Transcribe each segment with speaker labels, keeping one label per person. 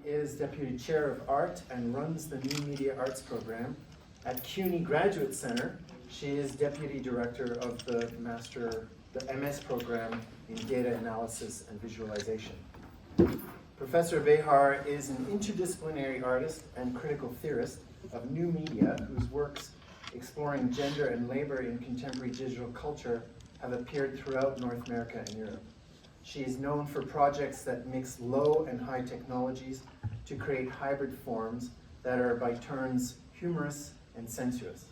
Speaker 1: is Deputy Chair of Art and runs the New Media Arts Program. At CUNY Graduate Center, she is Deputy Director of the MS program in Data Analysis and Visualization. Professor Behar is an interdisciplinary artist and critical theorist of new media whose works exploring gender and labor in contemporary digital culture have appeared throughout North America and Europe. She is known for projects that mix low and high technologies to create hybrid forms that are by turns humorous and sensuous.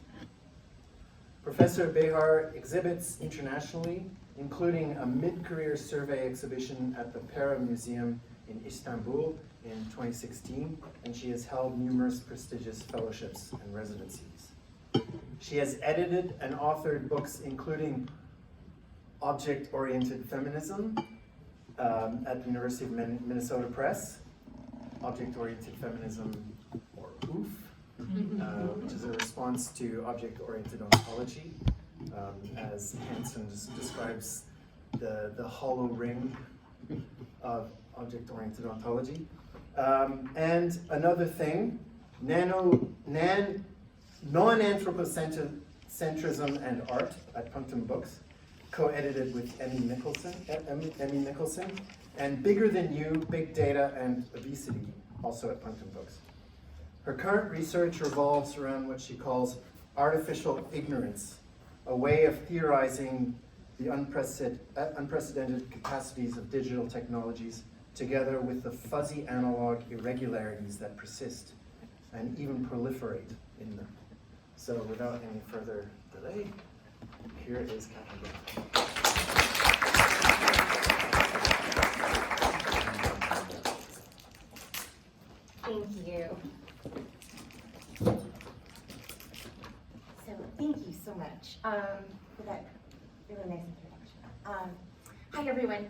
Speaker 1: Professor Behar exhibits internationally, including a mid-career survey exhibition at the Para Museum in Istanbul in 2016, and she has held numerous prestigious fellowships and residencies. She has edited and authored books including Object-Oriented Feminism at the University of Minnesota Press, Object-Oriented Feminism, or OOF, which is a response to object-oriented ontology, as Hansen describes the hollow ring of object-oriented ontology. And another thing, non-anthropocentrism and art at Punctum Books, co-edited with Emmy Nicholson, and Bigger Than You, Big Data and Obesity, also at Punctum Books. Her current research revolves around what she calls artificial ignorance, a way of theorizing the unprecedented capacities of digital technologies together with the fuzzy analog irregularities that persist and even proliferate in them. So without any further delay, here is Katherine Behar.
Speaker 2: Thank you. So thank you so much for that really nice introduction. Hi everyone.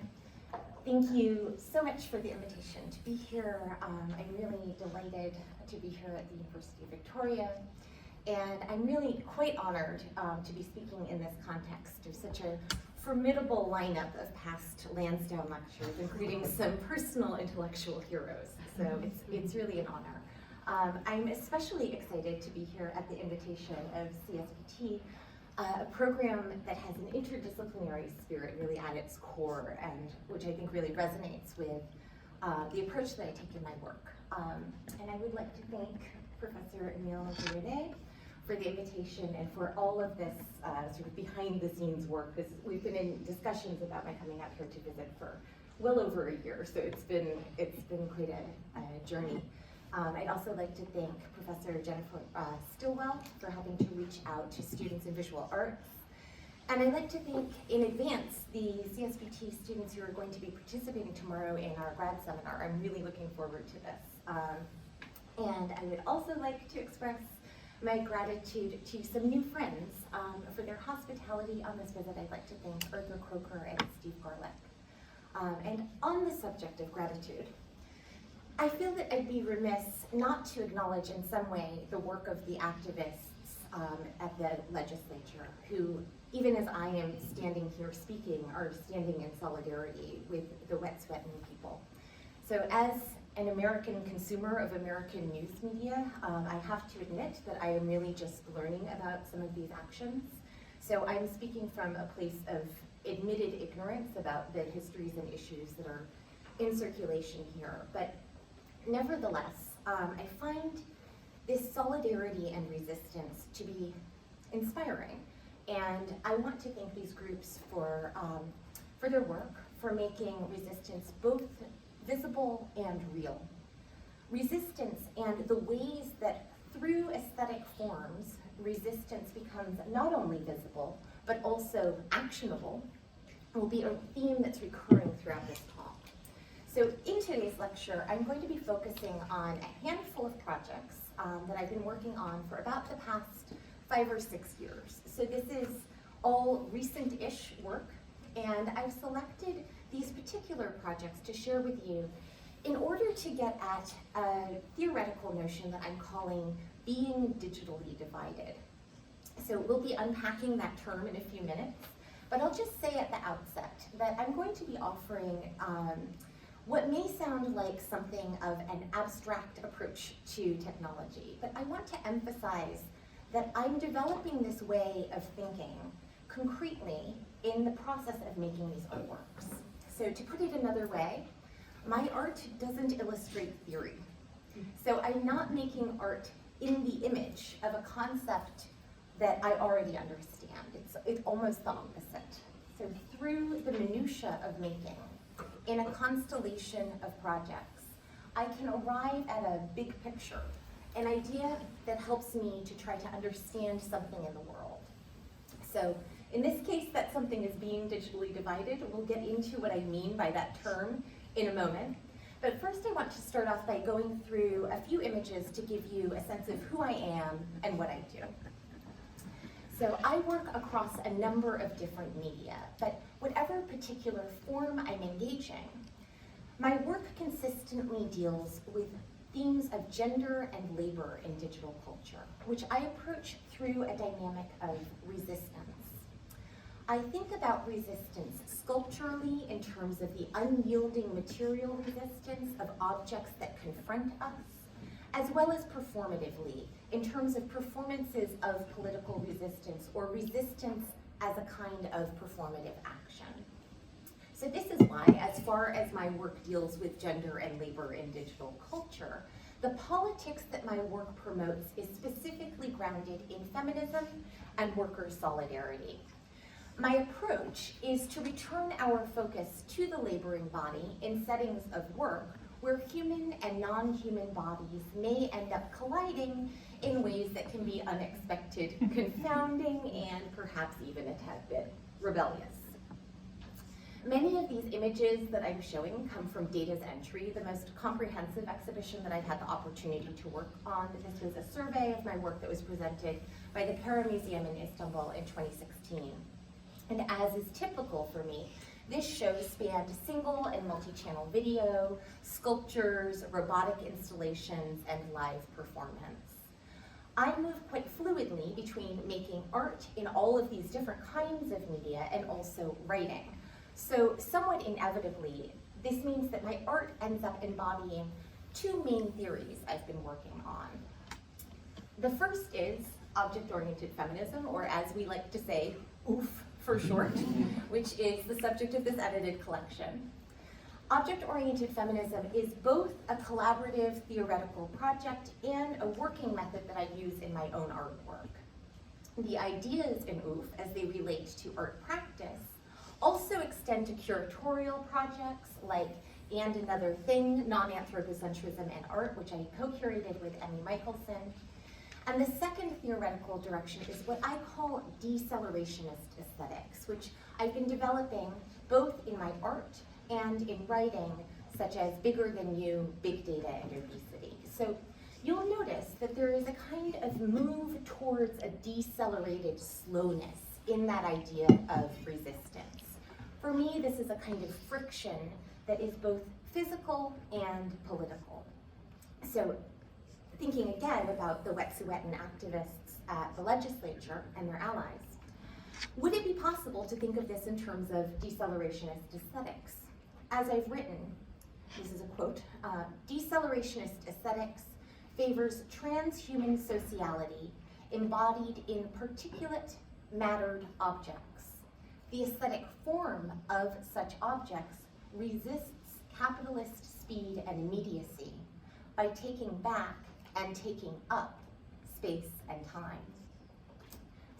Speaker 2: Thank you so much for the invitation to be here. I'm really delighted to be here at the University of Victoria. And I'm really quite honored to be speaking in this context of such a formidable lineup of past Lansdowne lectures, including some personal intellectual heroes. So it's really an honor. I'm especially excited to be here at the invitation of CSPT, a program that has an interdisciplinary spirit really at its core, and which I think really resonates with the approach that I take in my work. And I would like to thank Professor Emile Girardet for the invitation and for all of this sort of behind the scenes work. We've been in discussions about my coming out here to visit for well over a year, so it's been quite a journey. I'd also like to thank Professor Jennifer Stillwell for helping to reach out to students in visual arts. And I'd like to thank in advance the CSPT students who are going to be participating tomorrow in our grad seminar. I'm really looking forward to this. And I would also like to express my gratitude to some new friends for their hospitality on this visit. I'd like to thank Arthur Croker and Steve Garlick. And on the subject of gratitude, I feel that I'd be remiss not to acknowledge in some way the work of the activists at the legislature who, even as I am standing here speaking, are standing in solidarity with the wet-sweating people. So as an American consumer of American news media, I have to admit that I am really just learning about some of these actions. So I'm speaking from a place of admitted ignorance about the histories and issues that are in circulation here. But nevertheless, I find this solidarity and resistance to be inspiring. And I want to thank these groups for their work, for making resistance both visible and real. Resistance and the ways that through aesthetic forms, resistance becomes not only visible, but also actionable, will be a theme that's recurring throughout this talk. So in today's lecture, I'm going to be focusing on a handful of projects that I've been working on for about the past 5 or 6 years. So this is all recent-ish work, and I've selected these particular projects to share with you in order to get at a theoretical notion that I'm calling being digitally divided. So we'll be unpacking that term in a few minutes, but I'll just say at the outset that I'm going to be offering what may sound like something of an abstract approach to technology, but I want to emphasize that I'm developing this way of thinking concretely in the process of making these artworks. So to put it another way, my art doesn't illustrate theory. So I'm not making art in the image of a concept that I already understand. It's almost the opposite. So through the minutiae of making, in a constellation of projects, I can arrive at a big picture, an idea that helps me to try to understand something in the world. So in this case, that something is being digitally divided. We'll get into what I mean by that term in a moment. But first I want to start off by going through a few images to give you a sense of who I am and what I do. So I work across a number of different media, but whatever particular form I'm engaging, my work consistently deals with themes of gender and labor in digital culture, which I approach through a dynamic of resistance. I think about resistance sculpturally in terms of the unyielding material resistance of objects that confront us, as well as performatively in terms of performances of political resistance or resistance as a kind of performative action. So this is why, as far as my work deals with gender and labor in digital culture, the politics that my work promotes is specifically grounded in feminism and worker solidarity. My approach is to return our focus to the laboring body in settings of work where human and non-human bodies may end up colliding in ways that can be unexpected, confounding, and perhaps even a tad bit rebellious. Many of these images that I'm showing come from Data's Entry, the most comprehensive exhibition that I've had the opportunity to work on. This was a survey of my work that was presented by the Para Museum in Istanbul in 2016. And as is typical for me, this show spanned single and multi-channel video, sculptures, robotic installations, and live performance. I move quite fluidly between making art in all of these different kinds of media and also writing. So somewhat inevitably, this means that my art ends up embodying two main theories I've been working on. The first is object-oriented feminism, or as we like to say, OOF for short, which is the subject of this edited collection. Object-oriented feminism is both a collaborative theoretical project and a working method that I use in my own artwork. The ideas in OOF, as they relate to art practice, also extend to curatorial projects like And Another Thing, Non-Anthropocentrism and Art, which I co-curated with Emmy Michelson. And the second theoretical direction is what I call decelerationist aesthetics, which I've been developing both in my art and in writing, such as Bigger Than You, Big Data, and Obesity. So you'll notice that there is a kind of move towards a decelerated slowness in that idea of resistance. For me, this is a kind of friction that is both physical and political. So thinking again about the Wet'suwet'en activists at the legislature and their allies, would it be possible to think of this in terms of decelerationist aesthetics? As I've written, this is a quote, decelerationist aesthetics favors transhuman sociality embodied in particulate mattered objects. The aesthetic form of such objects resists capitalist speed and immediacy by taking back and taking up space and time.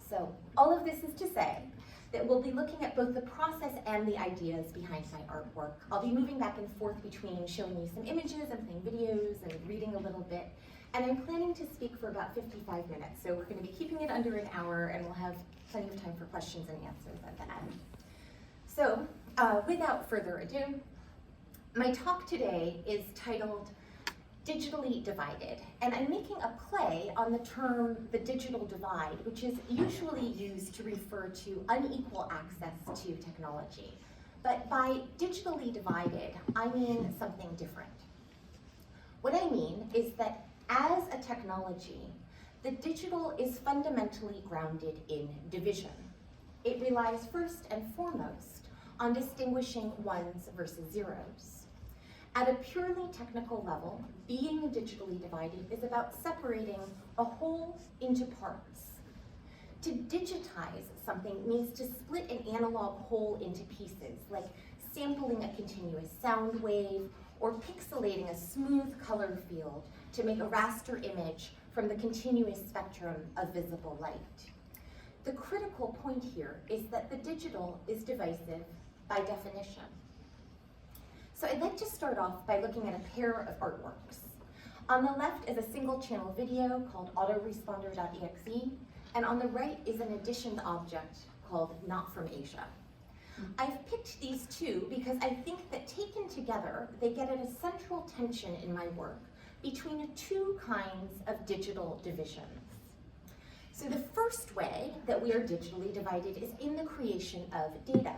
Speaker 2: So all of this is to say that we'll be looking at both the process and the ideas behind my artwork. I'll be moving back and forth between showing you some images and playing videos and reading a little bit. And I'm planning to speak for about 55 minutes. So we're going to be keeping it under an hour, and we'll have plenty of time for questions and answers at the end. So without further ado, my talk today is titled Digitally Divided, and I'm making a play on the term the digital divide, which is usually used to refer to unequal access to technology. But by digitally divided, I mean something different. What I mean is that as a technology, the digital is fundamentally grounded in division. It relies first and foremost on distinguishing ones versus zeros. At a purely technical level, being digitally divided is about separating a whole into parts. To digitize something means to split an analog whole into pieces, like sampling a continuous sound wave or pixelating a smooth color field to make a raster image from the continuous spectrum of visible light. The critical point here is that the digital is divisive by definition. So I'd like to start off by looking at a pair of artworks. On the left is a single channel video called autoresponder.exe, and on the right is an additioned object called Not From Asia. I've picked these two because I think that taken together, they get at a central tension in my work between two kinds of digital divisions. So the first way that we are digitally divided is in the creation of data.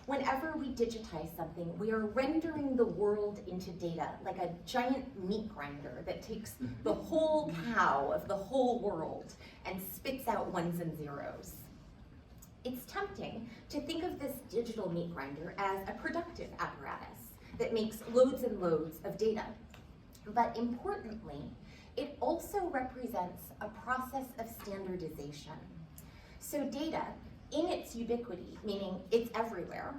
Speaker 2: Whenever we digitize something, we are rendering the world into data, like a giant meat grinder that takes the whole cow of the whole world and spits out ones and zeros. It's tempting to think of this digital meat grinder as a productive apparatus that makes loads and loads of data. But importantly, it also represents a process of standardization. So data, in its ubiquity, meaning it's everywhere,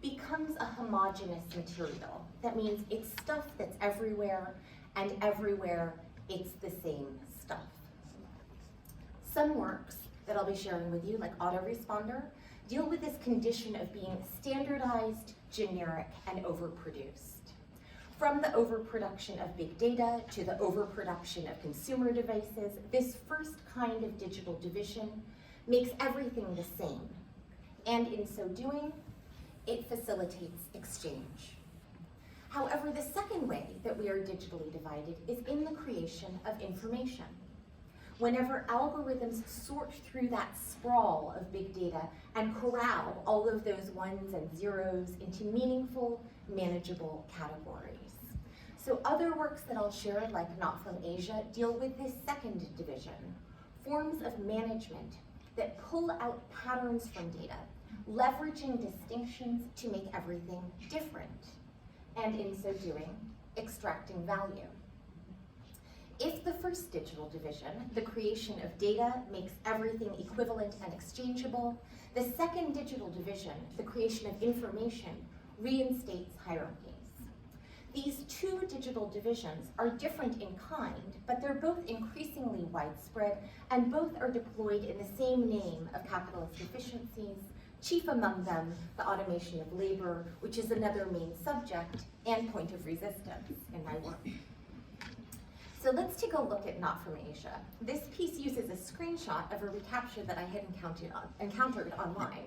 Speaker 2: becomes a homogeneous material. That means it's stuff that's everywhere, and everywhere it's the same stuff. Some works that I'll be sharing with you, like Autoresponder, deal with this condition of being standardized, generic, and overproduced. From the overproduction of big data to the overproduction of consumer devices, this first kind of digital division makes everything the same. And in so doing, it facilitates exchange. However, the second way that we are digitally divided is in the creation of information. Whenever algorithms sort through that sprawl of big data and corral all of those ones and zeros into meaningful, manageable categories. So other works that I'll share, like Not From Asia, deal with this second division, forms of management that pull out patterns from data, leveraging distinctions to make everything different, and in so doing, extracting value. If the first digital division, the creation of data, makes everything equivalent and exchangeable, the second digital division, the creation of information, reinstates hierarchies. These two digital divisions are different in kind, but they're both increasingly widespread, and both are deployed in the same name of capitalist efficiencies, chief among them the automation of labor, which is another main subject and point of resistance in my work. So let's take a look at Not From Asia. This piece uses a screenshot of a reCAPTCHA that I had encountered online.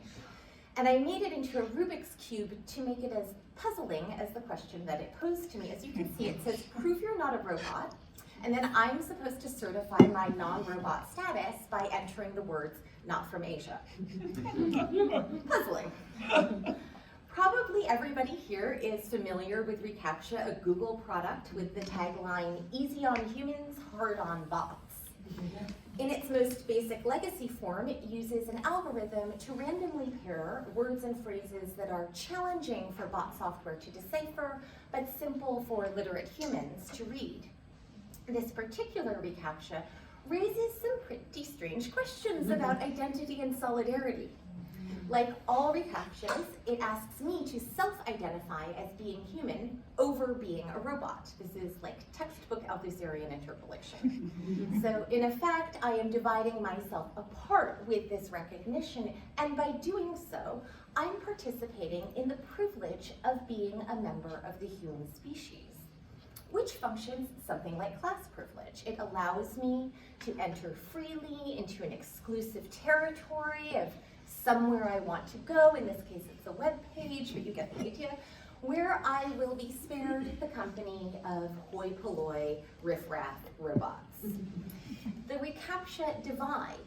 Speaker 2: And I made it into a Rubik's Cube to make it as puzzling as the question that it posed to me. As you can see, it says, prove you're not a robot. And then I'm supposed to certify my non-robot status by entering the words, Not From Asia. Puzzling. Probably everybody here is familiar with reCAPTCHA, a Google product with the tagline, easy on humans, hard on bots. In its most basic legacy form, it uses an algorithm to randomly pair words and phrases that are challenging for bot software to decipher, but simple for literate humans to read. This particular reCAPTCHA raises some pretty strange questions about identity and solidarity. Like all reCAPTCHAs, it asks me to self-identify as being human over being a robot. This is like textbook Althusserian interpolation. So in effect, I am dividing myself apart with this recognition, and by doing so, I'm participating in the privilege of being a member of the human species, which functions something like class privilege. It allows me to enter freely into an exclusive territory of somewhere I want to go. In this case, it's a web page, but you get the idea, where I will be spared the company of hoi polloi, riffraff robots. The reCAPTCHA divides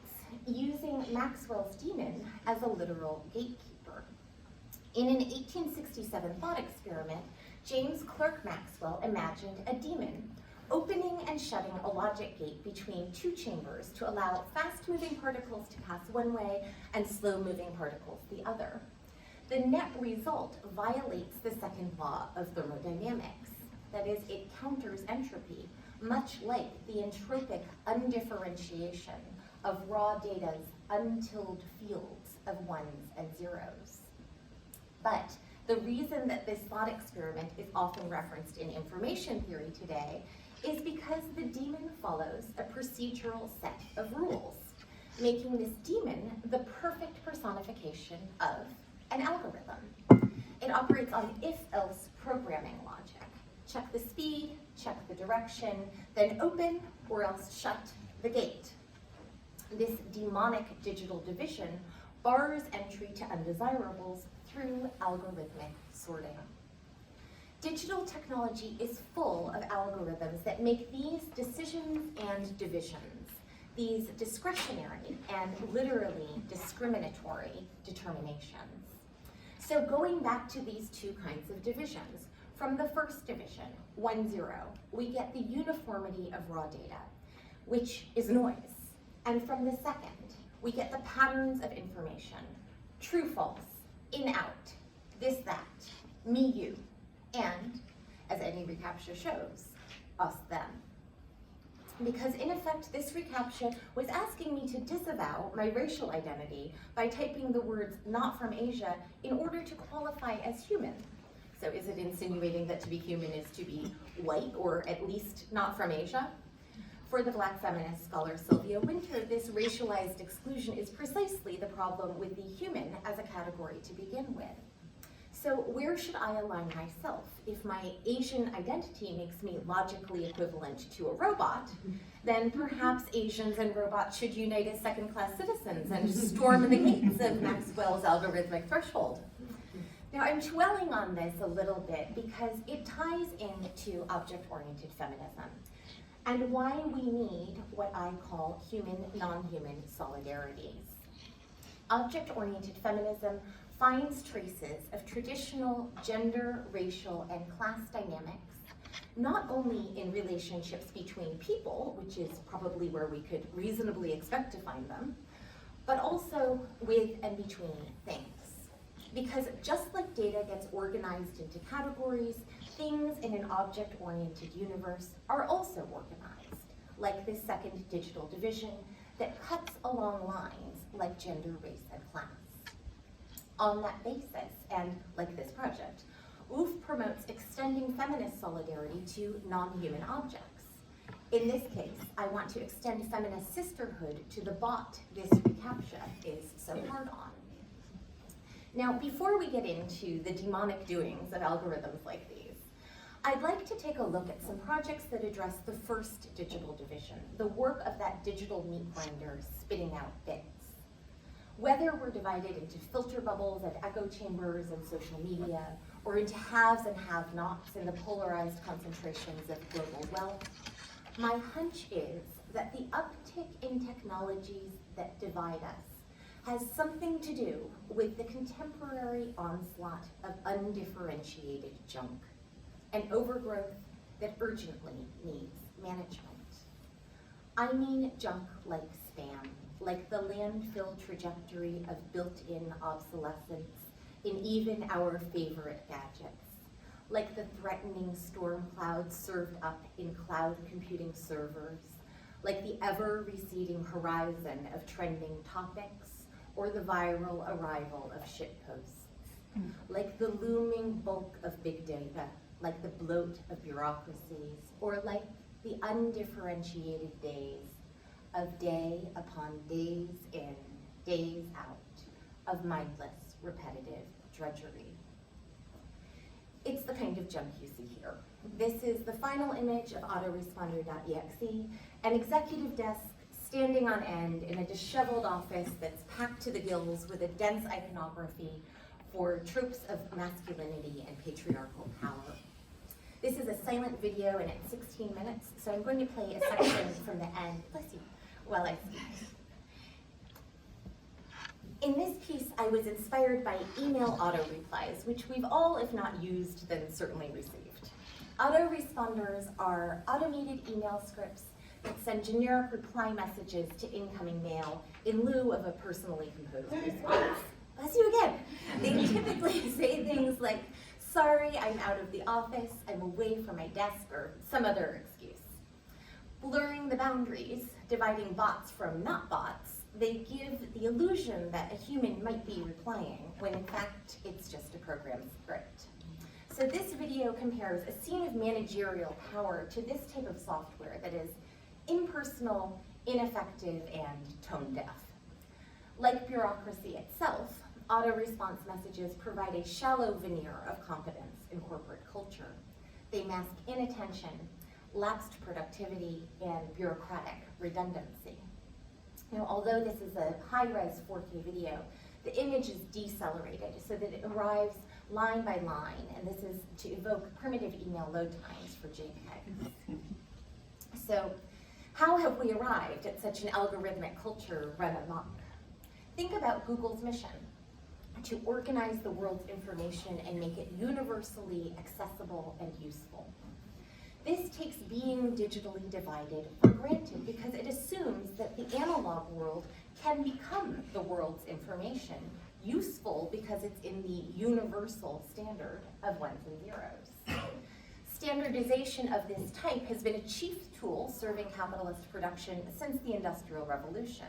Speaker 2: using Maxwell's demon as a literal gatekeeper. In an 1867 thought experiment, James Clerk Maxwell imagined a demon opening and shutting a logic gate between two chambers to allow fast-moving particles to pass one way and slow-moving particles the other. the net result violates the second law of thermodynamics. That is, it counters entropy, much like the entropic undifferentiation of raw data's untilled fields of ones and zeros. But the reason that this thought experiment is often referenced in information theory today is because the daemon follows a procedural set of rules, making this daemon the perfect personification of an algorithm. It operates on if-else programming logic. Check the speed, check the direction, then open or else shut the gate. This demonic digital division bars entry to undesirables through algorithmic sorting. Digital technology is full of algorithms that make these decisions and divisions, these discretionary and literally discriminatory determinations. So going back to these two kinds of divisions, from the first division, 1, 0, we get the uniformity of raw data, which is noise. And from the second, we get the patterns of information, true, false, in, out, this, that, me, you, and, as any reCAPTCHA shows, us, them. Because in effect, this reCAPTCHA was asking me to disavow my racial identity by typing the words not from Asia in order to qualify as human. So is it insinuating that to be human is to be white, or at least not from Asia? For the Black feminist scholar Sylvia Winter, this racialized exclusion is precisely the problem with the human as a category to begin with. So where should I align myself? If my Asian identity makes me logically equivalent to a robot, then perhaps Asians and robots should unite as second-class citizens and storm the gates of Maxwell's algorithmic threshold. Now, I'm dwelling on this a little bit because it ties into object-oriented feminism and why we need what I call human, non-human solidarities. Object-oriented feminism finds traces of traditional gender, racial, and class dynamics, not only in relationships between people, which is probably where we could reasonably expect to find them, but also with and between things. Because just like data gets organized into categories, things in an object-oriented universe are also organized, like this second digital division that cuts along lines like gender, race, and class. On that basis, and like this project, OOF promotes extending feminist solidarity to non-human objects. In this case, I want to extend feminist sisterhood to the bot this reCAPTCHA is so hard on. Now, before we get into the demonic doings of algorithms like these, I'd like to take a look at some projects that address the first digital division, the work of that digital meat grinder spitting out bits. Whether we're divided into filter bubbles and echo chambers and social media, or into haves and have-nots in the polarized concentrations of global wealth, my hunch is that the uptick in technologies that divide us has something to do with the contemporary onslaught of undifferentiated junk, an overgrowth that urgently needs management. I mean junk like spam, like the landfill trajectory of built-in obsolescence in even our favorite gadgets, like the threatening storm clouds served up in cloud computing servers, like the ever-receding horizon of trending topics, or the viral arrival of shitposts, like the looming bulk of big data, like the bloat of bureaucracies, or like the undifferentiated days of day upon days in, days out, of mindless, repetitive drudgery. It's the kind of junk you see here. This is the final image of autoresponder.exe, an executive desk standing on end in a disheveled office that's packed to the gills with a dense iconography for tropes of masculinity and patriarchal power. This is a silent video and it's 16 minutes, so I'm going to play a section from the end, bless you, while I speak. In this piece, I was inspired by email auto-replies, which we've all, if not used, then certainly received. Autoresponders are automated email scripts that send generic reply messages to incoming mail in lieu of a personally composed response. bless you again. They typically say things like, sorry, I'm out of the office, I'm away from my desk, or some other excuse. Blurring the boundaries, dividing bots from not bots, they give the illusion that a human might be replying, when in fact, it's just a programmed script. So this video compares a scene of managerial power to this type of software that is impersonal, ineffective, and tone deaf. Like bureaucracy itself, auto-response messages provide a shallow veneer of competence in corporate culture. They mask inattention, lapsed productivity, and bureaucratic redundancy. Now, although this is a high-res 4K video, the image is decelerated so that it arrives line by line, and this is to evoke primitive email load times for JPEG. So, how have we arrived at such an algorithmic culture run amok? Think about Google's mission: to organize the world's information and make it universally accessible and useful. This takes being digitally divided for granted because it assumes that the analog world can become the world's information, useful because it's in the universal standard of ones and zeros. Standardization of this type has been a chief tool serving capitalist production since the Industrial Revolution.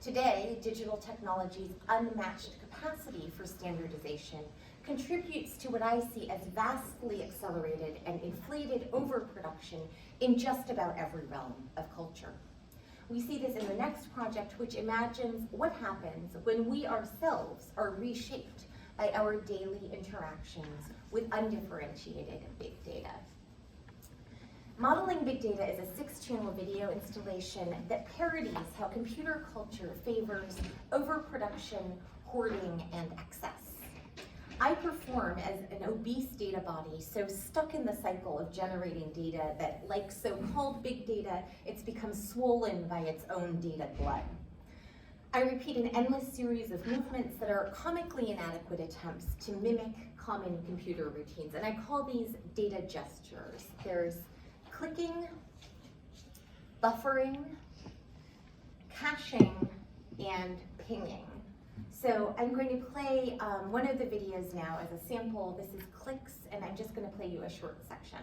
Speaker 2: Today, digital technology's unmatched capacity for standardization contributes to what I see as vastly accelerated and inflated overproduction in just about every realm of culture. We see this in the next project, which imagines what happens when we ourselves are reshaped by our daily interactions with undifferentiated big data. Modeling Big Data is a 6-channel video installation that parodies how computer culture favors overproduction, hoarding, and excess. I perform as an obese data body, so stuck in the cycle of generating data that, like so-called big data, it's become swollen by its own data blood. I repeat an endless series of movements that are comically inadequate attempts to mimic common computer routines, and I call these data gestures. There's clicking, buffering, caching, and pinging. So I'm going to play one of the videos now as a sample. This is clicks, and I'm just going to play you a short section.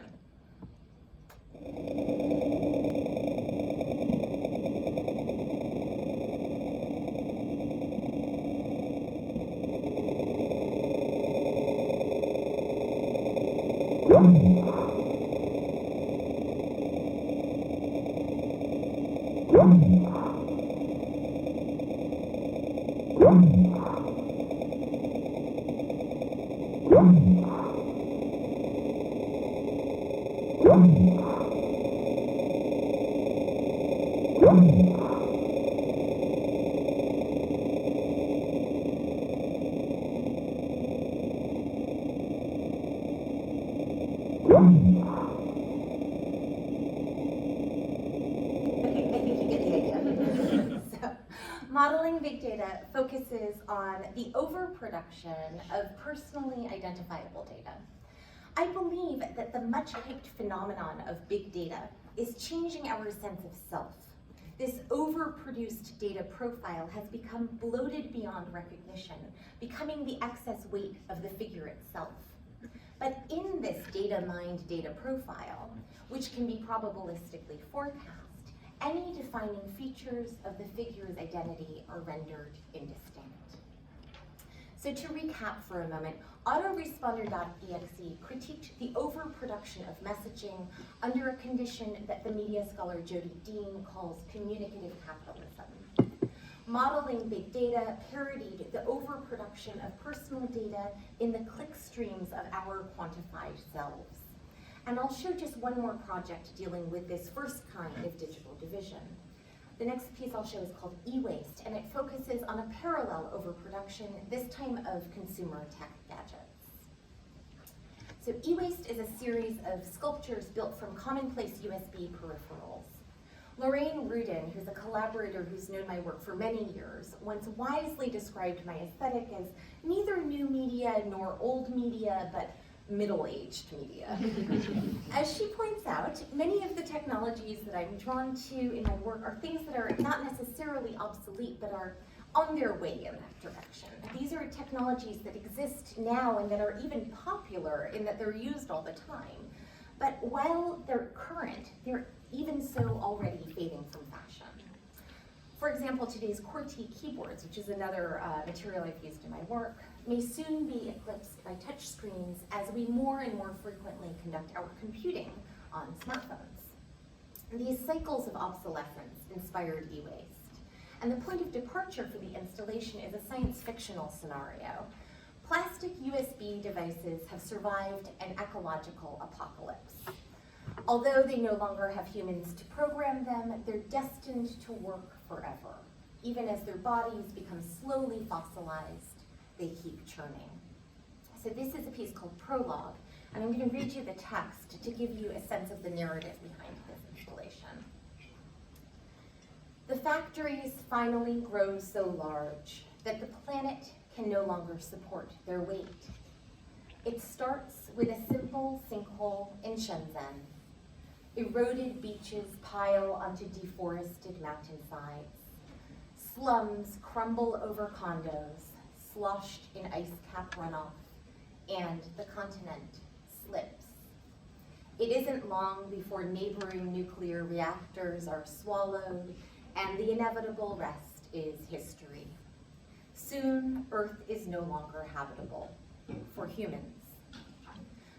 Speaker 2: Modeling Big Data focuses on the overproduction of personally identifiable data. I believe that the much-hyped phenomenon of big data is changing our sense of self. This overproduced data profile has become bloated beyond recognition, becoming the excess weight of the figure itself. But in this data-mined data profile, which can be probabilistically forecast, any defining features of the figure's identity are rendered indistinct. So to recap for a moment, autoresponder.exe critiqued the overproduction of messaging under a condition that the media scholar Jody Dean calls communicative capitalism. Modeling Big Data parodied the overproduction of personal data in the click streams of our quantified selves. And I'll show just one more project dealing with this first kind of digital division. The next piece I'll show is called e-waste, and it focuses on a parallel overproduction, this time of consumer tech gadgets. So e-waste is a series of sculptures built from commonplace USB peripherals. Lorraine Rudin, who's a collaborator who's known my work for many years, once wisely described my aesthetic as neither new media nor old media, but middle-aged media. As she points out, many of the technologies that I'm drawn to in my work are things that are not necessarily obsolete, but are on their way in that direction. These are technologies that exist now and that are even popular in that they're used all the time. But while they're current, they're even so already fading from fashion. For example, today's QWERTY keyboards, which is another material I've used in my work, may soon be eclipsed by touchscreens as we more and more frequently conduct our computing on smartphones. These cycles of obsolescence inspired e-waste, and the point of departure for the installation is a science fictional scenario. Plastic USB devices have survived an ecological apocalypse. Although they no longer have humans to program them, they're destined to work forever. Even as their bodies become slowly fossilized, they keep churning. So this is a piece called Prologue, and I'm going to read you the text to give you a sense of the narrative behind this installation. The factories finally grow so large that the planet can no longer support their weight. It starts with a simple sinkhole in Shenzhen. Eroded beaches pile onto deforested mountainsides. Slums crumble over condos, sloshed in ice cap runoff, and the continent slips. It isn't long before neighboring nuclear reactors are swallowed, and the inevitable rest is history. Soon, Earth is no longer habitable for humans.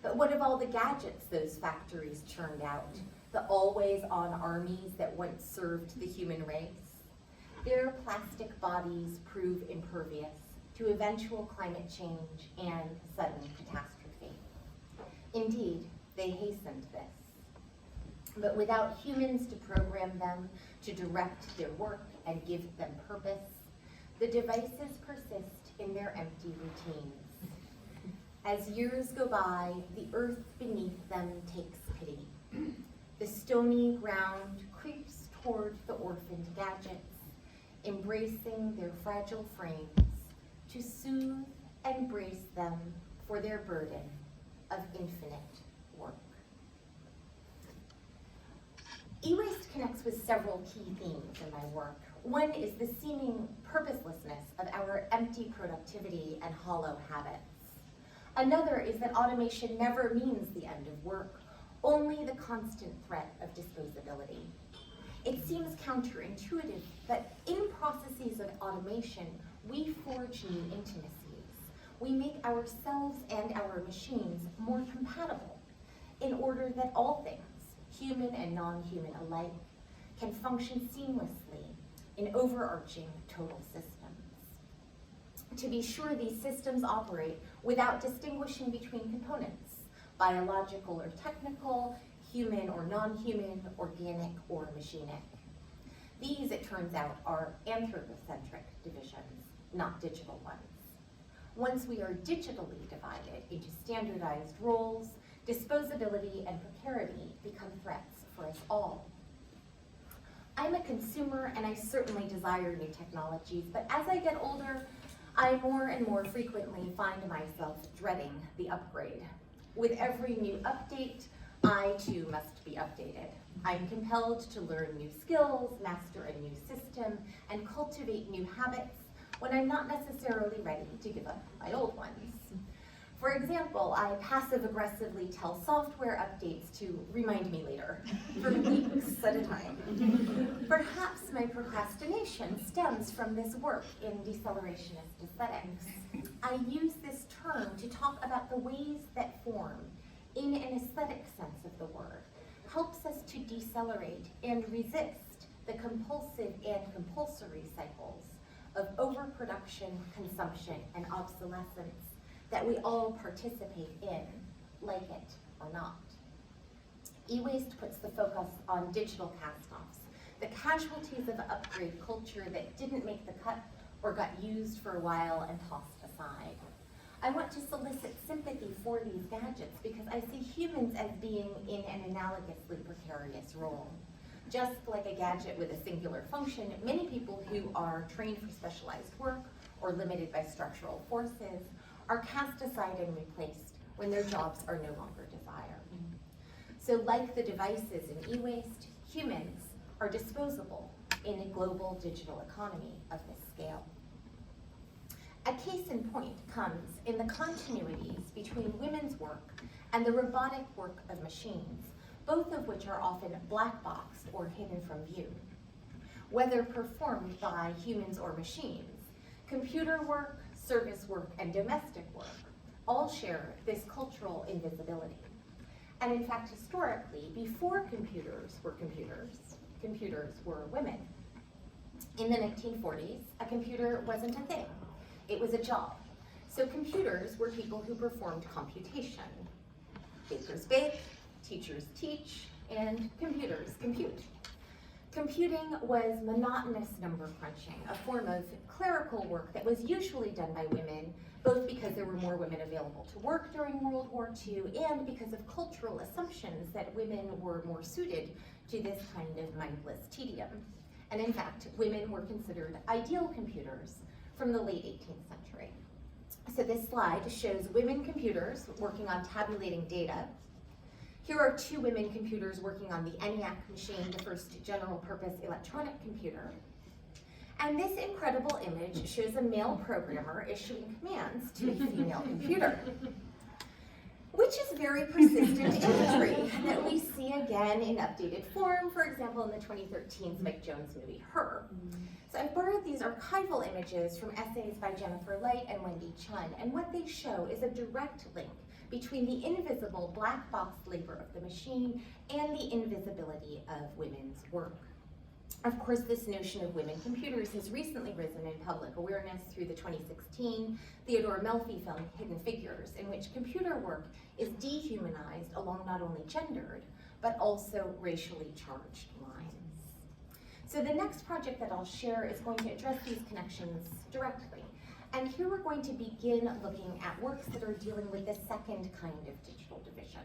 Speaker 2: But what of all the gadgets those factories churned out? The always-on armies that once served the human race? Their plastic bodies prove impervious to eventual climate change and sudden catastrophe. Indeed, they hastened this. But without humans to program them, to direct their work and give them purpose, the devices persist in their empty routines. As years go by, the earth beneath them takes pity. The stony ground creeps toward the orphaned gadgets, embracing their fragile frames to soothe and brace them for their burden of infinite work. E-waste connects with several key themes in my work. One is the seeming purposelessness of our empty productivity and hollow habits. Another is that automation never means the end of work, only the constant threat of disposability. It seems counterintuitive, but in processes of automation, we forge new intimacies. We make ourselves and our machines more compatible in order that all things, human and non-human alike, can function seamlessly in overarching total systems. To be sure, these systems operate without distinguishing between components, biological or technical, human or non-human, organic or machinic. These, it turns out, are anthropocentric divisions, not digital ones. Once we are digitally divided into standardized roles, disposability and precarity become threats for us all. I'm a consumer and I certainly desire new technologies, but as I get older, I more and more frequently find myself dreading the upgrade. With every new update, I too must be updated. I'm compelled to learn new skills, master a new system, and cultivate new habits when I'm not necessarily ready to give up my old ones. For example, I passive-aggressively tell software updates to remind me later, for weeks at a time. Perhaps my procrastination stems from this work in decelerationist aesthetics. I use this term to talk about the ways that form, in an aesthetic sense of the word, helps us to decelerate and resist the compulsive and compulsory cycles of overproduction, consumption, and obsolescence that we all participate in, like it or not. E-waste puts the focus on digital cast-offs, the casualties of upgrade culture that didn't make the cut or got used for a while and tossed aside. I want to solicit sympathy for these gadgets because I see humans as being in an analogously precarious role. Just like a gadget with a singular function, many people who are trained for specialized work or limited by structural forces are cast aside and replaced when their jobs are no longer desired. So like the devices in e-waste, humans are disposable in a global digital economy of this scale. A case in point comes in the continuities between women's work and the robotic work of machines, both of which are often black-boxed or hidden from view. Whether performed by humans or machines, computer work, service work, and domestic work all share this cultural invisibility. And in fact, historically, before computers were women. In the 1940s, a computer wasn't a thing. It was a job. So computers were people who performed computation. Bakers bake, teachers teach, and computers compute. Computing was monotonous number crunching, a form of clerical work that was usually done by women, both because there were more women available to work during World War II and because of cultural assumptions that women were more suited to this kind of mindless tedium. And in fact, women were considered ideal computers from the late 18th century. So this slide shows women computers working on tabulating data. Here are two women computers working on the ENIAC machine, the first general-purpose electronic computer. And this incredible image shows a male programmer issuing commands to a female computer, which is very persistent imagery that we see again in updated form, for example, in the 2013 Spike Jonze movie, Her. So I've borrowed these archival images from essays by Jennifer Light and Wendy Chun, and what they show is a direct link between the invisible black box labor of the machine and the invisibility of women's work. Of course, this notion of women computers has recently risen in public awareness through the 2016 Theodore Melfi film Hidden Figures, in which computer work is dehumanized along not only gendered, but also racially charged lines. So the next project that I'll share is going to address these connections directly. And here we're going to begin looking at works that are dealing with the second kind of digital division,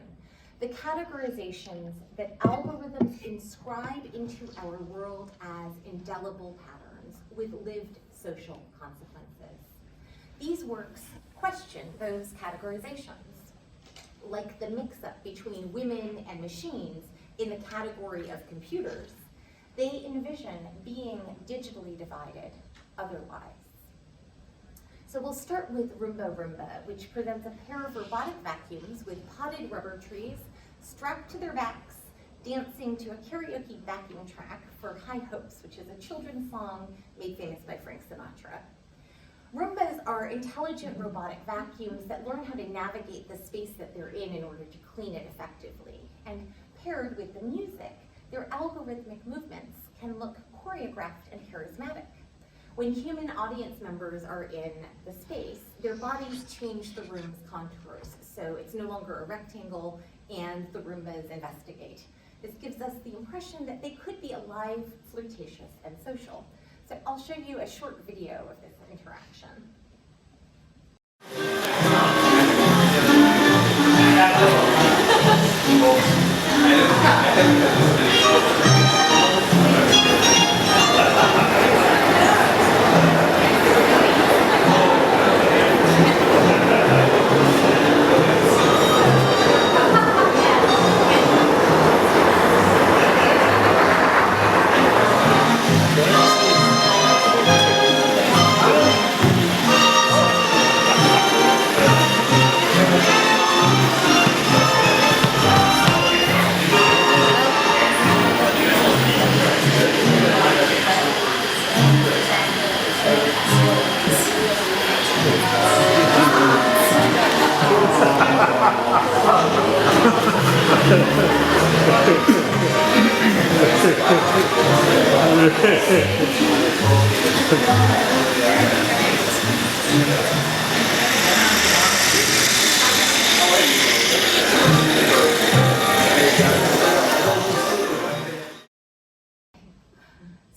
Speaker 2: the categorizations that algorithms inscribe into our world as indelible patterns with lived social consequences. These works question those categorizations, like the mix-up between women and machines in the category of computers. They envision being digitally divided otherwise. So we'll start with Roomba Roomba, which presents a pair of robotic vacuums with potted rubber trees strapped to their backs, dancing to a karaoke vacuum track for High Hopes, which is a children's song made famous by Frank Sinatra. Roombas are intelligent robotic vacuums that learn how to navigate the space that they're in order to clean it effectively. And paired with the music, their algorithmic movements can look choreographed and charismatic. When human audience members are in the space, their bodies change the room's contours, so it's no longer a rectangle, and the Roombas investigate. This gives us the impression that they could be alive, flirtatious, and social. So I'll show you a short video of this interaction.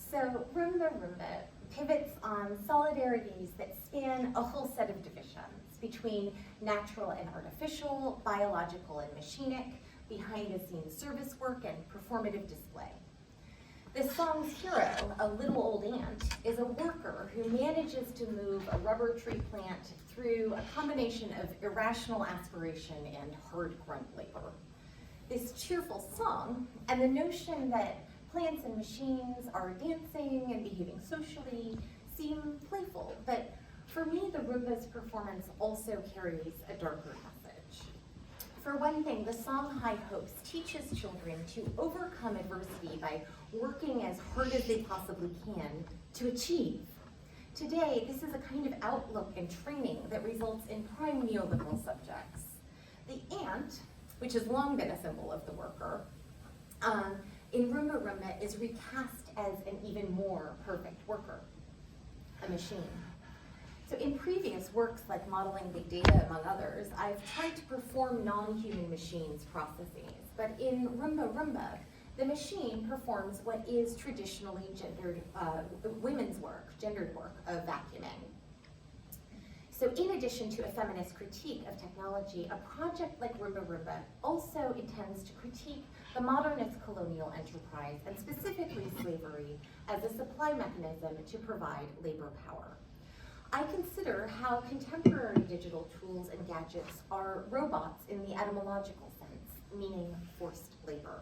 Speaker 2: So Roomba Roomba pivots on solidarities that span a whole set of divisions between natural and artificial, biological and machinic, behind-the-scenes service work, and performative display. The song's hero, a little old ant, is a worker who manages to move a rubber tree plant through a combination of irrational aspiration and hard grunt labor. This cheerful song, and the notion that plants and machines are dancing and behaving socially, seem playful, but for me, the Roomba's performance also carries a darker message. For one thing, the song High Hopes teaches children to overcome adversity by working as hard as they possibly can to achieve. Today, this is a kind of outlook and training that results in prime neoliberal subjects. The ant, which has long been a symbol of the worker, in Roomba Roomba is recast as an even more perfect worker, a machine. So in previous works like modeling big data, among others, I've tried to perform non-human machines processes, but in Roomba Roomba, the machine performs what is traditionally gendered women's work, gendered work of vacuuming. So in addition to a feminist critique of technology, a project like Roomba Roomba also intends to critique the modernist colonial enterprise, and specifically slavery, as a supply mechanism to provide labor power. I consider how contemporary digital tools and gadgets are robots in the etymological sense, meaning forced labor.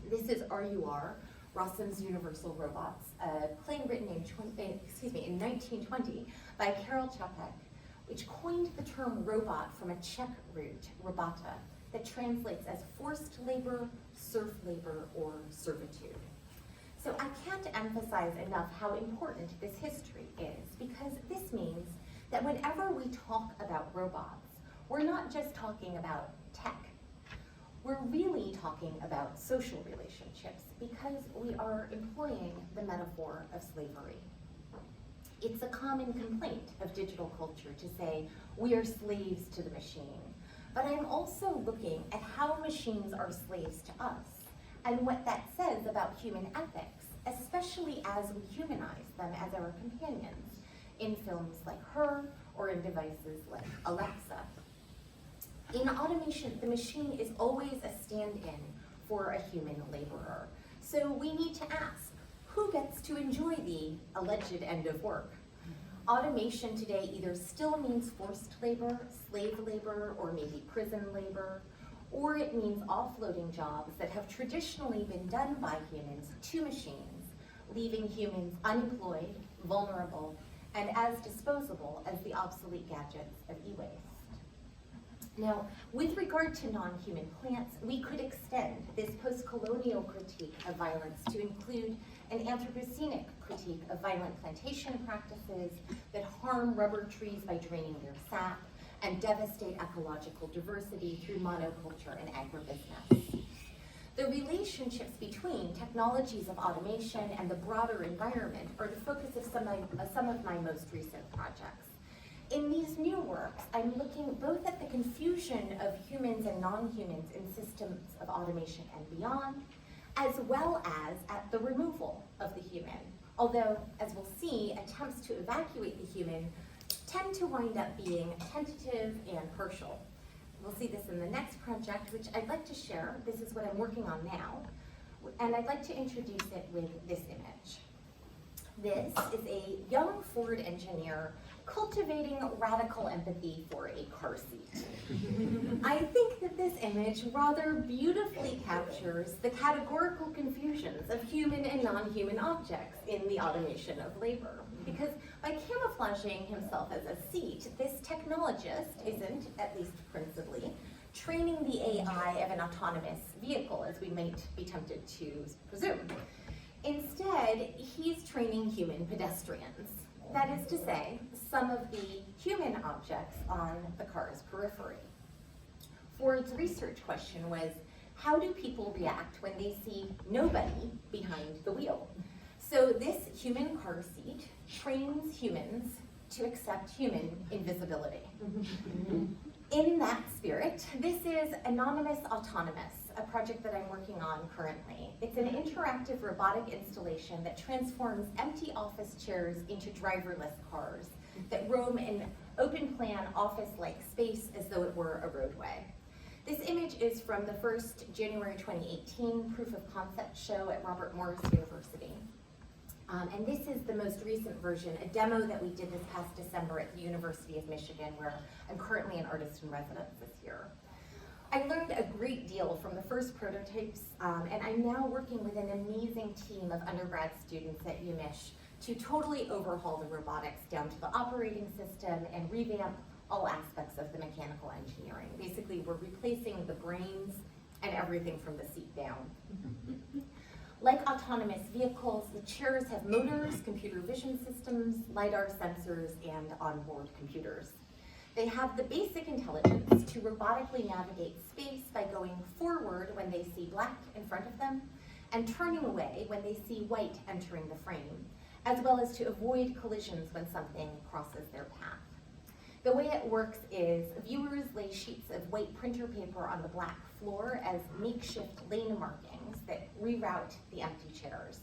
Speaker 2: This is RUR, Rossum's Universal Robots, a play written in 1920 by Karel Čapek, which coined the term robot from a Czech root, robota, that translates as forced labor, serf labor, or servitude. So I can't emphasize enough how important this history is, because this means that whenever we talk about robots, we're not just talking about tech. We're really talking about social relationships, because we are employing the metaphor of slavery. It's a common complaint of digital culture to say we are slaves to the machine, but I'm also looking at how machines are slaves to us and what that says about human ethics, especially as we humanize them as our companions in films like Her or in devices like Alexa. In automation, the machine is always a stand-in for a human laborer. So we need to ask, who gets to enjoy the alleged end of work? Automation today either still means forced labor, slave labor, or maybe prison labor, or it means offloading jobs that have traditionally been done by humans to machines, leaving humans unemployed, vulnerable, and as disposable as the obsolete gadgets of e-waste. Now, with regard to non-human plants, we could extend this post-colonial critique of violence to include an Anthropocenic critique of violent plantation practices that harm rubber trees by draining their sap and devastate ecological diversity through monoculture and agribusiness. The relationships between technologies of automation and the broader environment are the focus of some of my most recent projects. In these new works, I'm looking both at the confusion of humans and non-humans in systems of automation and beyond, as well as at the removal of the human. Although, as we'll see, attempts to evacuate the human tend to wind up being tentative and partial. We'll see this in the next project, which I'd like to share. This is what I'm working on now, and I'd like to introduce it with this image. This is a young Ford engineer cultivating radical empathy for a car seat. I think that this image rather beautifully captures the categorical confusions of human and non-human objects in the automation of labor. Because by camouflaging himself as a seat, this technologist isn't, at least principally, training the AI of an autonomous vehicle, as we might be tempted to presume. Instead, he's training human pedestrians. That is to say, some of the human objects on the car's periphery. Ford's research question was, how do people react when they see nobody behind the wheel? So this human car seat trains humans to accept human invisibility. In that spirit, this is Anonymous Autonomous, a project that I'm working on currently. It's an interactive robotic installation that transforms empty office chairs into driverless cars that roam in open plan office-like space as though it were a roadway. This image is from the first January 2018 proof of concept show at Robert Morris University. And this is the most recent version, a demo that we did this past December at the University of Michigan, where I'm currently an artist in residence this year. I learned a great deal from the first prototypes, and I'm now working with an amazing team of undergrad students at UMich to totally overhaul the robotics down to the operating system and revamp all aspects of the mechanical engineering. Basically, we're replacing the brains and everything from the seat down. Like autonomous vehicles, the chairs have motors, computer vision systems, LiDAR sensors, and onboard computers. They have the basic intelligence to robotically navigate space by going forward when they see black in front of them and turning away when they see white entering the frame, as well as to avoid collisions when something crosses their path. The way it works is viewers lay sheets of white printer paper on the black floor as makeshift lane markings that reroute the empty chairs.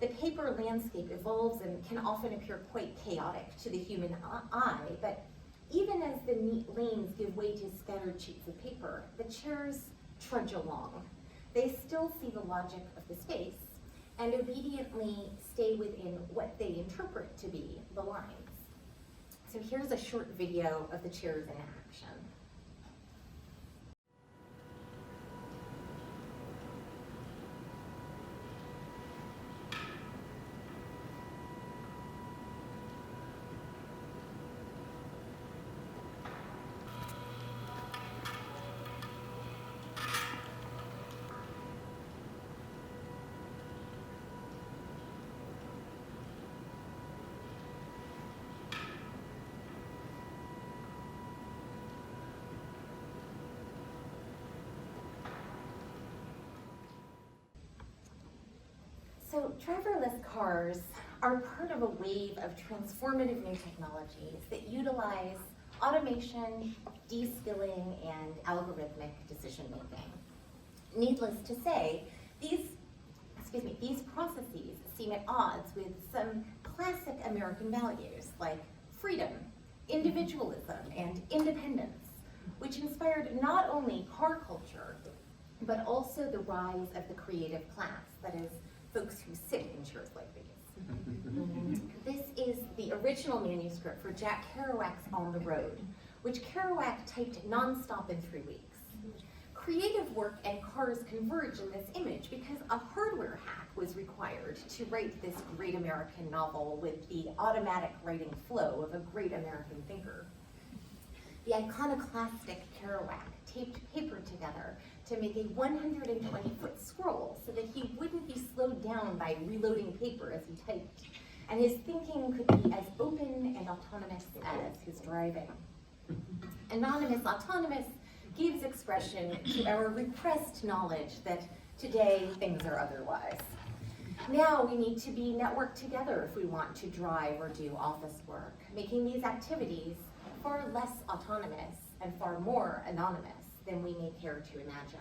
Speaker 2: The paper landscape evolves and can often appear quite chaotic to the human eye, but even as the neat lanes give way to scattered sheets of paper, the chairs trudge along. They still see the logic of the space and obediently stay within what they interpret to be the lines. So here's a short video of the chairs in action. So driverless cars are part of a wave of transformative new technologies that utilize automation, de-skilling, and algorithmic decision-making. Needless to say, these processes seem at odds with some classic American values like freedom, individualism, and independence, which inspired not only car culture, but also the rise of the creative class, that is, folks who sit in chairs like these. This is the original manuscript for Jack Kerouac's On the Road, which Kerouac typed nonstop in 3 weeks. Creative work and cars converge in this image because a hardware hack was required to write this great American novel with the automatic writing flow of a great American thinker. The iconoclastic Kerouac taped paper together to make a 120-foot scroll so that he wouldn't be slowed down by reloading paper as he typed, and his thinking could be as open and autonomous as his driving. Anonymous Autonomous gives expression to our repressed knowledge that today things are otherwise. Now we need to be networked together if we want to drive or do office work, making these activities far less autonomous and far more anonymous than we may care to imagine.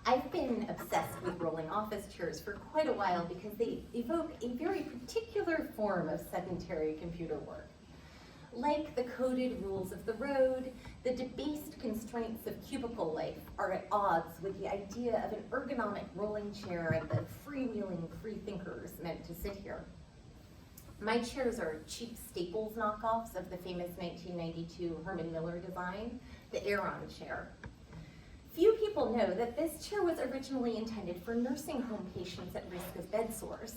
Speaker 2: I've been obsessed with rolling office chairs for quite a while because they evoke a very particular form of sedentary computer work. Like the coded rules of the road, the debased constraints of cubicle life are at odds with the idea of an ergonomic rolling chair and the freewheeling free thinkers meant to sit here. My chairs are cheap Staples knockoffs of the famous 1992 Herman Miller design, the Aeron chair. Few people know that this chair was originally intended for nursing home patients at risk of bed sores.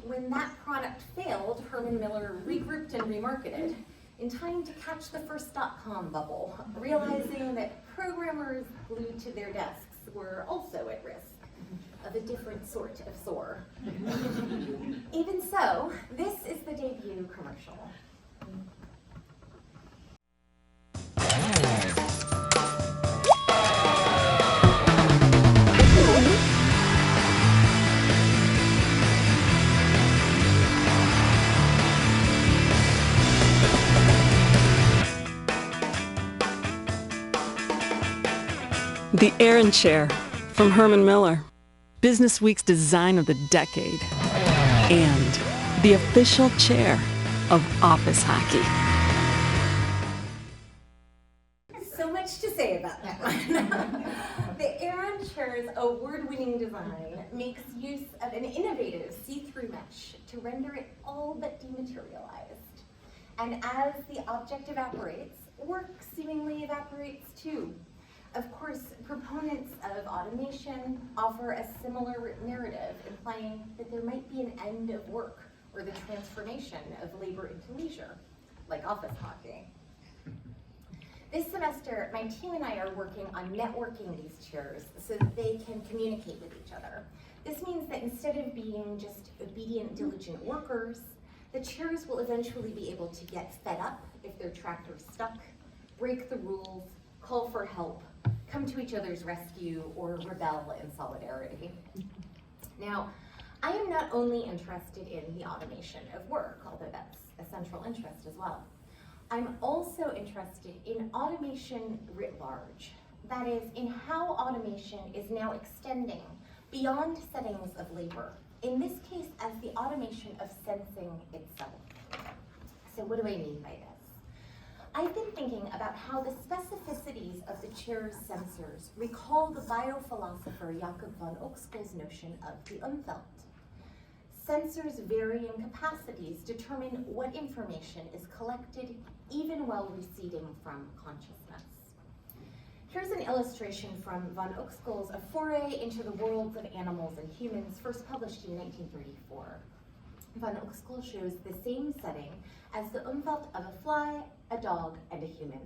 Speaker 2: When that product failed, Herman Miller regrouped and remarketed in time to catch the first .com bubble, realizing that programmers glued to their desks were also at risk of a different sort of sore. Even so, this is the debut commercial.
Speaker 3: The Aeron Chair from Herman Miller, Business Week's design of the decade, and the official chair of office hockey.
Speaker 2: So much to say about that one. The Aeron chair's award-winning design makes use of an innovative see-through mesh to render it all but dematerialized. And as the object evaporates, work seemingly evaporates too. Of course, proponents of automation offer a similar narrative, implying that there might be an end of work or the transformation of labor into leisure, like office hockey. This semester, my team and I are working on networking these chairs so that they can communicate with each other. This means that instead of being just obedient, diligent workers, the chairs will eventually be able to get fed up if their tractor's stuck, break the rules, call for help, come to each other's rescue, or rebel in solidarity. Now, I am not only interested in the automation of work, although that's a central interest as well. I'm also interested in automation writ large. That is, in how automation is now extending beyond settings of labor, in this case as the automation of sensing itself. So what do I mean by this? I've been thinking about how the specificities of the chair's sensors recall the biophilosopher Jakob von Uexküll's notion of the Umwelt. Sensors' varying capacities determine what information is collected even while receding from consciousness. Here's an illustration from von Uexküll's A Foray into the Worlds of Animals and Humans, first published in 1934. Von Uexküll shows the same setting as the Umwelt of a fly, a dog, and a human.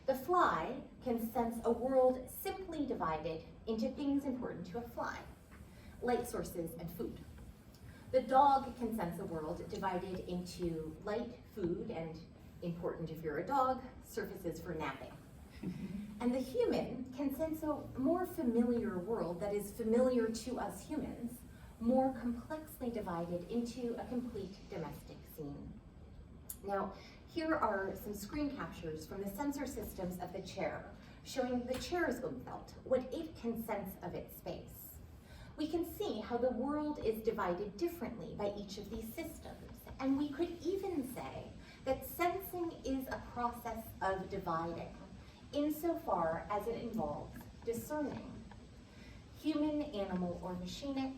Speaker 2: The fly can sense a world simply divided into things important to a fly, light sources and food. The dog can sense a world divided into light, food, and important if you're a dog, surfaces for napping. And the human can sense a more familiar world that is familiar to us humans, more complexly divided into a complete domestic scene. Now, here are some screen captures from the sensor systems of the chair, showing the chair's Umwelt, what it can sense of its space. We can see how the world is divided differently by each of these systems, and we could even say that sensing is a process of dividing, insofar as it involves discerning. Human, animal, or machinic,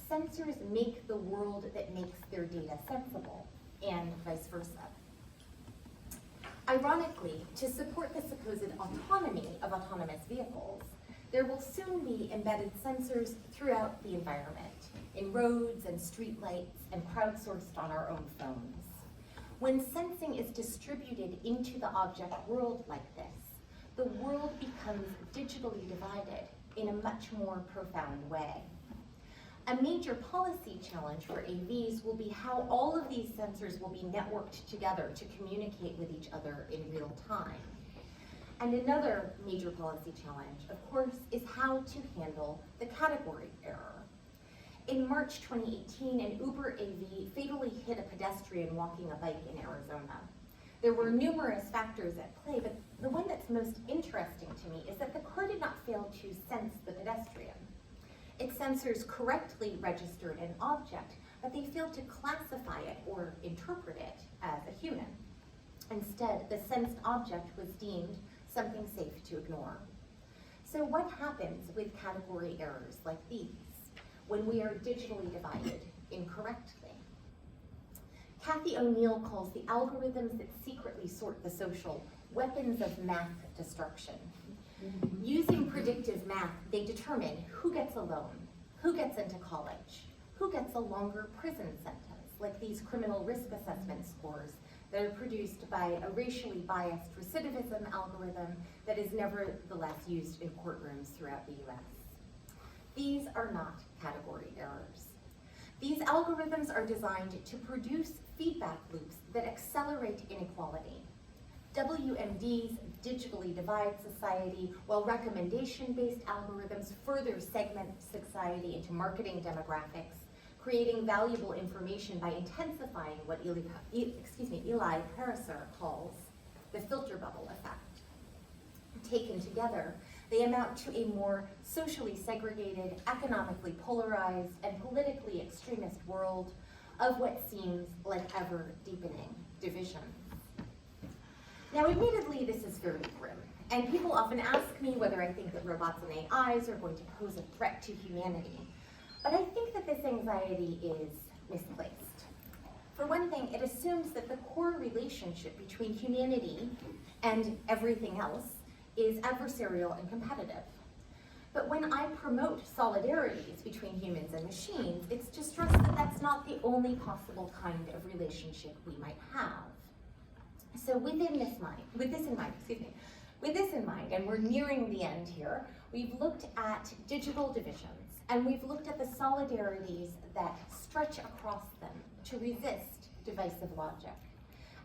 Speaker 2: sensors make the world that makes their data sensible, and vice versa. Ironically, to support the supposed autonomy of autonomous vehicles, there will soon be embedded sensors throughout the environment, in roads and streetlights, and crowdsourced on our own phones. When sensing is distributed into the object world like this, the world becomes digitally divided in a much more profound way. A major policy challenge for AVs will be how all of these sensors will be networked together to communicate with each other in real time. And another major policy challenge, of course, is how to handle the category error. In March 2018, an Uber AV fatally hit a pedestrian walking a bike in Arizona. There were numerous factors at play, but the one that's most interesting to me is that the car did not fail to sense the pedestrian. Its sensors correctly registered an object, but they failed to classify it or interpret it as a human. Instead, the sensed object was deemed something safe to ignore. So what happens with category errors like these when we are digitally divided incorrectly? Kathy O'Neill calls the algorithms that secretly sort the social weapons of math destruction. Using predictive math, they determine who gets a loan, who gets into college, who gets a longer prison sentence, like these criminal risk assessment scores that are produced by a racially biased recidivism algorithm that is nevertheless used in courtrooms throughout the US. These are not category errors. These algorithms are designed to produce feedback loops that accelerate inequality. WMDs digitally divide society, while recommendation-based algorithms further segment society into marketing demographics, creating valuable information by intensifying what Eli Pariser calls the filter bubble effect. Taken together, they amount to a more socially segregated, economically polarized, and politically extremist world of what seems like ever-deepening division. Now, admittedly, this is fairly grim, and people often ask me whether I think that robots and AIs are going to pose a threat to humanity. But I think that this anxiety is misplaced. For one thing, it assumes that the core relationship between humanity and everything else is adversarial and competitive. But when I promote solidarities between humans and machines, it's to stress that that's not the only possible kind of relationship we might have. So with this in mind, and we're nearing the end here, we've looked at digital divisions, and we've looked at the solidarities that stretch across them to resist divisive logic.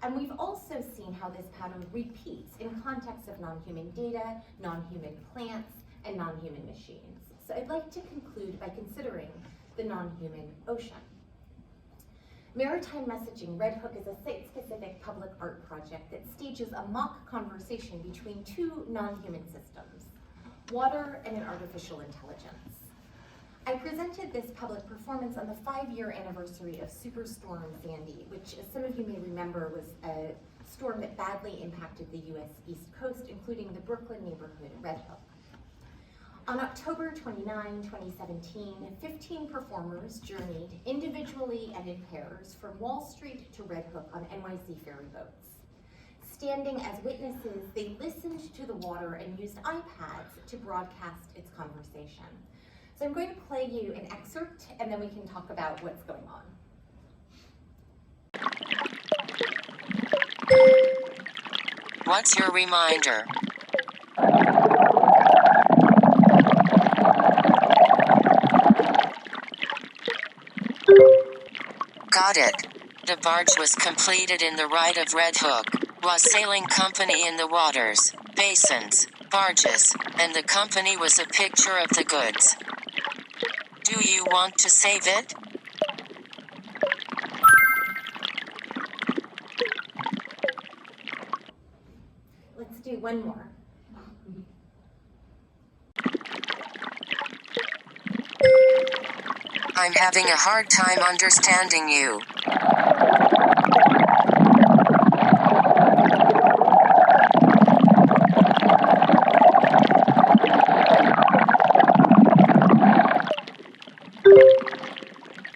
Speaker 2: And we've also seen how this pattern repeats in context of non-human data, non-human plants, and non-human machines. So I'd like to conclude by considering the non-human ocean. Maritime Messaging Red Hook is a site-specific public art project that stages a mock conversation between two non-human systems, water and an artificial intelligence. I presented this public performance on the 5-year anniversary of Superstorm Sandy, which, as some of you may remember, was a storm that badly impacted the US East Coast, including the Brooklyn neighborhood Red Hook. On October 29, 2017, 15 performers journeyed individually and in pairs from Wall Street to Red Hook on NYC ferry boats. Standing as witnesses, they listened to the water and used iPads to broadcast its conversation. So I'm going to play you an excerpt, and then we can talk about what's going on.
Speaker 4: What's your reminder? Got it. The barge was completed in the rite of Red Hook, was sailing company in the waters, basins, barges, and the company was a picture of the goods. Do you want to save it?
Speaker 2: Let's do one more.
Speaker 4: I'm having a hard time understanding you.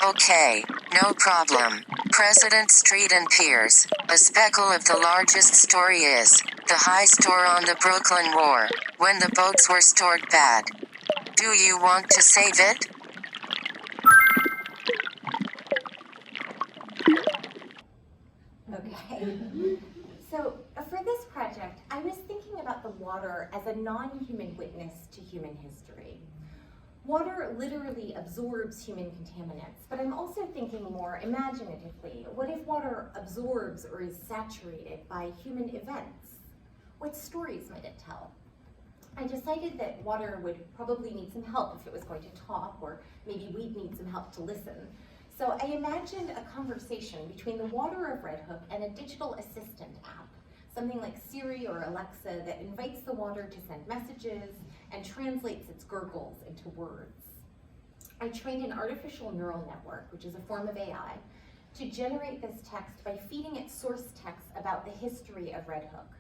Speaker 4: Okay, no problem. President Street and Piers, a speckle of the largest story is the high store on the Brooklyn War, when the boats were stored bad. Do you want to save it?
Speaker 2: Okay. So for this project, I was thinking about the water as a non-human witness to human history. Water literally absorbs human contaminants, but I'm also thinking more imaginatively. What if water absorbs or is saturated by human events? What stories might it tell? I decided that water would probably need some help if it was going to talk, or maybe we'd need some help to listen. So I imagined a conversation between the water of Red Hook and a digital assistant app, something like Siri or Alexa, that invites the water to send messages and translates its gurgles into words. I trained an artificial neural network, which is a form of AI, to generate this text by feeding it source text about the history of Red Hook.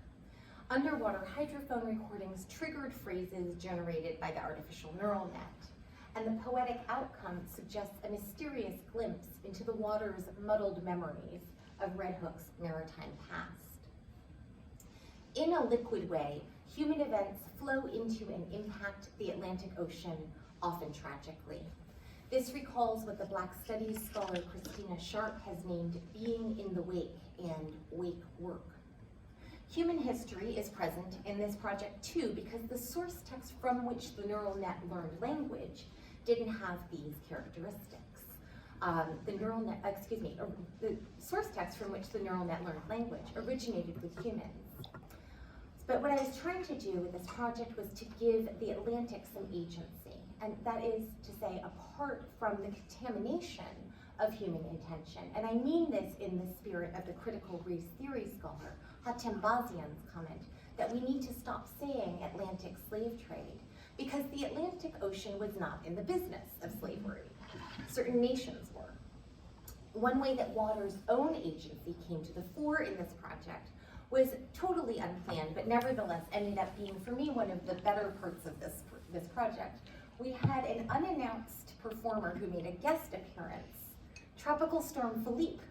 Speaker 2: Underwater hydrophone recordings triggered phrases generated by the artificial neural net, and the poetic outcome suggests a mysterious glimpse into the water's muddled memories of Red Hook's maritime past. In a liquid way, human events flow into and impact the Atlantic Ocean, often tragically. This recalls what the Black Studies scholar Christina Sharp has named being in the wake and wake work. Human history is present in this project too, because the source text from which the neural net learned language didn't have these characteristics. The source text from which the neural net learned language originated with humans. But what I was trying to do with this project was to give the Atlantic some agency, and that is to say, apart from the contamination of human intention. And I mean this in the spirit of the critical race theory scholar Hatem Bazian's comment that we need to stop saying Atlantic slave trade, because the Atlantic Ocean was not in the business of slavery. Certain nations were. One way that water's own agency came to the fore in this project was totally unplanned, but nevertheless ended up being, for me, one of the better parts of this project. We had an unannounced performer who made a guest appearance, Tropical Storm Philippe.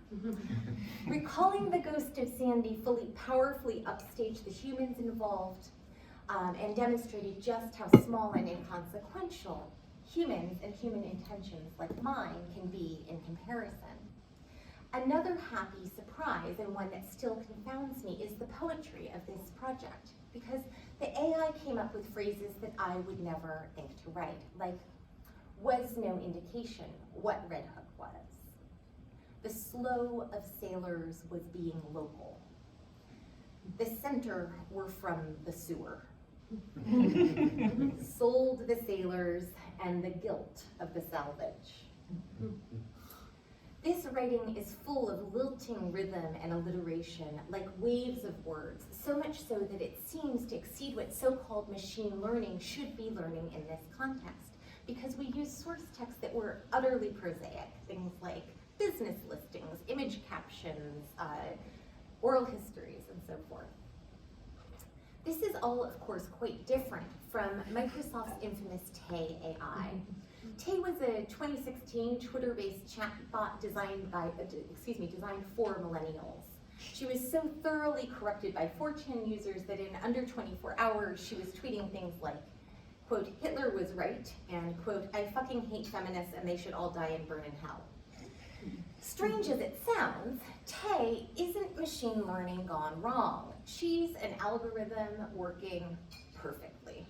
Speaker 2: Recalling the ghost of Sandy, Philippe powerfully upstaged the humans involved, and demonstrated just how small and inconsequential humans and human intentions like mine can be in comparison. Another happy surprise, and one that still confounds me, is the poetry of this project, because the AI came up with phrases that I would never think to write, like, was no indication what Red Hook was. The slow of sailors was being local. The center were from the sewer. Sold the sailors and the guilt of the salvage. This writing is full of lilting rhythm and alliteration, like waves of words, so much so that it seems to exceed what so-called machine learning should be learning in this context, because we use source texts that were utterly prosaic, things like business listings, image captions, oral histories, and so forth. This is all, of course, quite different from Microsoft's infamous Tay AI. Tay was a 2016 Twitter-based chatbot designed for millennials. She was so thoroughly corrupted by 4chan users that in under 24 hours, she was tweeting things like, quote, Hitler was right, and quote, I fucking hate feminists and they should all die and burn in hell. Strange as it sounds, Tay isn't machine learning gone wrong. She's an algorithm working perfectly.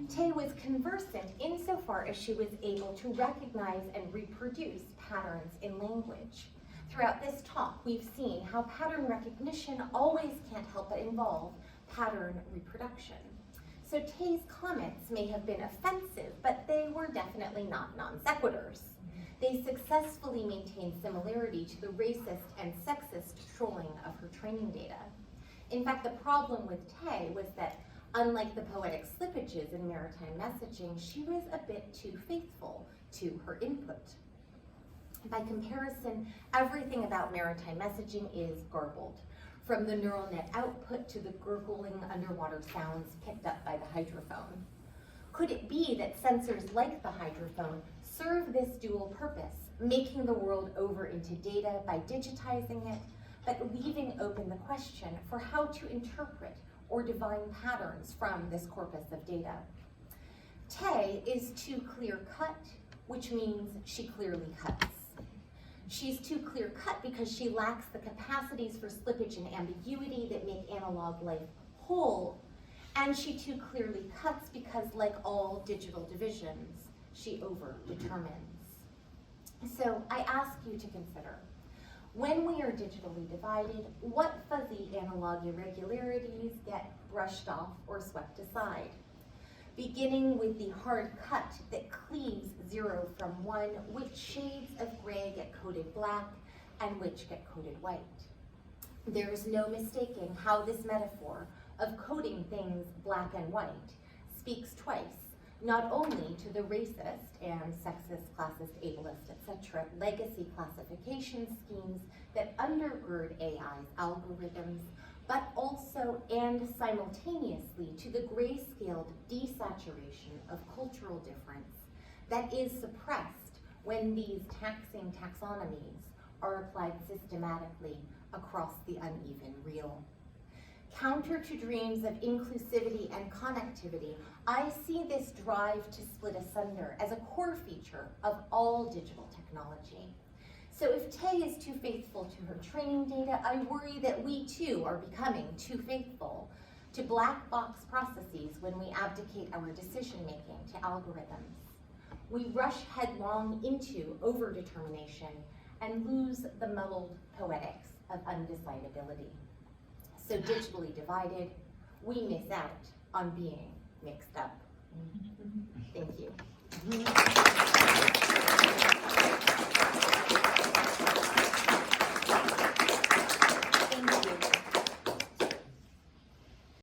Speaker 2: Tay was conversant insofar as she was able to recognize and reproduce patterns in language. Throughout this talk, we've seen how pattern recognition always can't help but involve pattern reproduction. So Tay's comments may have been offensive, but they were definitely not non sequiturs. They successfully maintained similarity to the racist and sexist trolling of her training data. In fact, the problem with Tay was that, unlike the poetic slippages in maritime messaging, she was a bit too faithful to her input. By comparison, everything about maritime messaging is garbled, from the neural net output to the gurgling underwater sounds picked up by the hydrophone. Could it be that sensors like the hydrophone serve this dual purpose, making the world over into data by digitizing it, but leaving open the question for how to interpret or divine patterns from this corpus of data? Tay is too clear-cut, which means she clearly cuts. She's too clear-cut because she lacks the capacities for slippage and ambiguity that make analog life whole, and she too clearly cuts because, like all digital divisions, she over-determines. So I ask you to consider, when we are digitally divided, what fuzzy analog irregularities get brushed off or swept aside? Beginning with the hard cut that cleaves 0 from 1, which shades of gray get coded black and which get coded white. There is no mistaking how this metaphor of coding things black and white speaks twice, not only to the racist and sexist, classist, ableist, etc. legacy classification schemes that undergird AI's algorithms, but also and simultaneously to the grayscaled desaturation of cultural difference that is suppressed when these taxing taxonomies are applied systematically across the uneven real. Counter to dreams of inclusivity and connectivity, I see this drive to split asunder as a core feature of all digital technology. So if Tay is too faithful to her training data, I worry that we too are becoming too faithful to black box processes when we abdicate our decision-making to algorithms. We rush headlong into overdetermination and lose the muddled poetics of undecidability. So digitally divided, we miss out on being mixed up. Thank you.